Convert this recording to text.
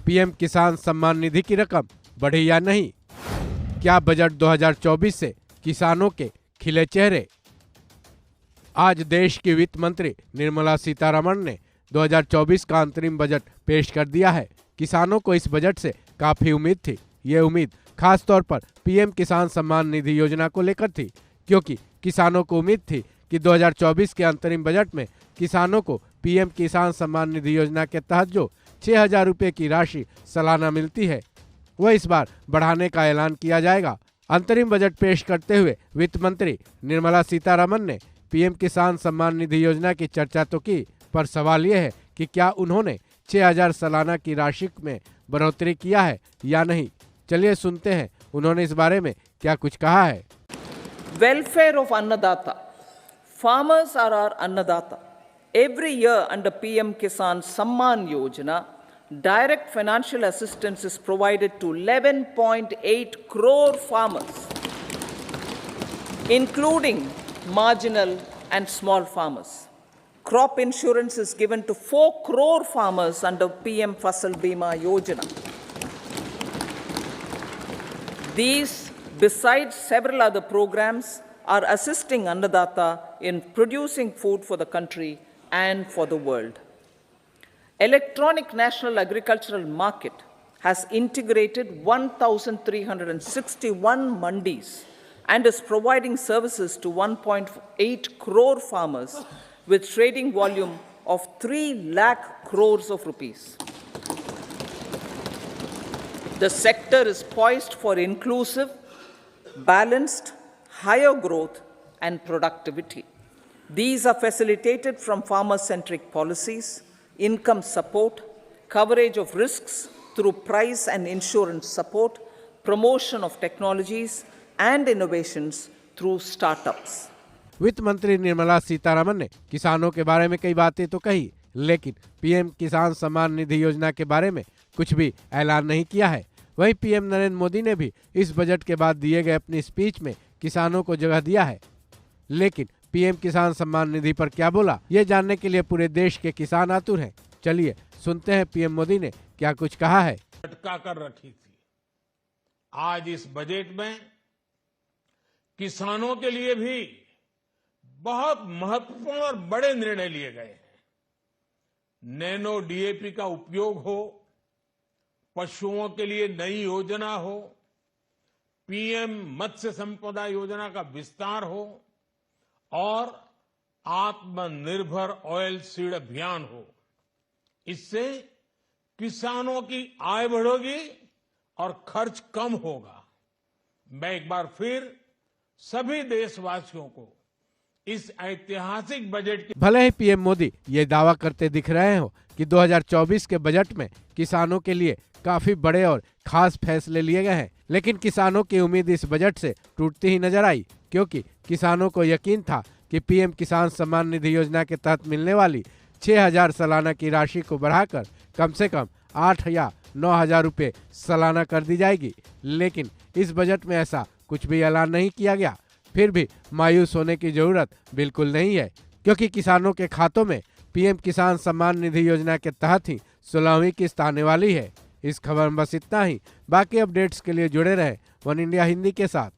PM किसान सम्मान निधि की रकम बढ़ी या नहीं? क्या बजट 2024 से किसानों के खिले चेहरे? आज देश की वित्त मंत्री निर्मला सीतारमण ने 2024 का अंतरिम बजट पेश कर दिया है। किसानों को इस बजट से काफी उम्मीद थी। ये उम्मीद खास तौर पर पीएम किसान सम्मान निधि योजना को लेकर थी, क्योंकि किसानों को उम्मीद थी कि 2024 के अंतरिम बजट में किसानों को पीएम किसान सम्मान निधि योजना के तहत जो 6,000 रुपये की राशि सालाना मिलती है, वह इस बार बढ़ाने का ऐलान किया जाएगा। अंतरिम बजट पेश करते हुए वित्त मंत्री निर्मला सीतारमण ने पीएम किसान सम्मान निधि योजना की चर्चा तो की, पर सवाल यह है कि क्या उन्होंने 6,000 सालाना की राशि में बढ़ोतरी किया है या नहीं। चलिए सुनते हैं उन्होंने इस बारे में क्या कुछ कहा है। Welfare of Annadata. Farmers are our Annadata. Every year under PM Kisan Samman Yojana, direct financial assistance is provided to 11.8 crore farmers, including marginal and small farmers. Crop insurance is given to 4 crore farmers under PM Fasal Bima Yojana. These, besides several other programs, are assisting Annadata in producing food for the country and for the world. Electronic National Agricultural Market has integrated 1,361 mandis and is providing services to 1.8 crore farmers with trading volume of 3 lakh crores of rupees. The sector is poised for inclusive, balanced, higher growth and productivity. These are facilitated from farmer-centric policies, income support, coverage of risks through price and insurance support, promotion of technologies and innovations through startups. वित्त मंत्री निर्मला सीतारमण ने किसानों के बारे में कई बातें तो कही, लेकिन पीएम किसान सम्मान निधि योजना के बारे में कुछ भी ऐलान नहीं किया है। वहीं पीएम नरेंद्र मोदी ने भी इस बजट के बाद दिए गए अपनी स्पीच में किसानों को जगह दिया है, लेकिन पीएम किसान सम्मान निधि पर क्या बोला, ये जानने के लिए पूरे देश के किसान आतुर हैं। चलिए सुनते हैं पीएम मोदी ने क्या कुछ कहा है। लटका कर रखी थी, आज इस बजट में किसानों के लिए भी बहुत महत्वपूर्ण और बड़े निर्णय लिए गए हैं। नैनो डीएपी का उपयोग हो, पशुओं के लिए नई योजना हो, पीएम मत्स्य संपदा योजना का विस्तार हो और आत्मनिर्भर ऑयल सीड अभियान हो। इससे किसानों की आय बढ़ेगी और खर्च कम होगा। मैं एक बार फिर सभी देशवासियों को इस ऐतिहासिक बजट के भले ही पीएम मोदी ये दावा करते दिख रहे हो कि 2024 के बजट में किसानों के लिए काफी बड़े और खास फैसले लिए गए हैं, लेकिन किसानों की उम्मीद इस बजट से टूटती ही नजर आई, क्योंकि किसानों को यकीन था कि पीएम किसान सम्मान निधि योजना के तहत मिलने वाली 6,000 सालाना की राशि को बढ़ाकर कम से कम 8 या 9,000 रुपये सालाना कर दी जाएगी। लेकिन इस बजट में ऐसा कुछ भी ऐलान नहीं किया गया। फिर भी मायूस होने की जरूरत बिल्कुल नहीं है, क्योंकि किसानों के खातों में पीएम किसान सम्मान निधि योजना के तहत ही 16वीं किस्त आने वाली है। इस खबर में बस इतना ही। बाकी अपडेट्स के लिए जुड़े रहे वन इंडिया हिंदी के साथ।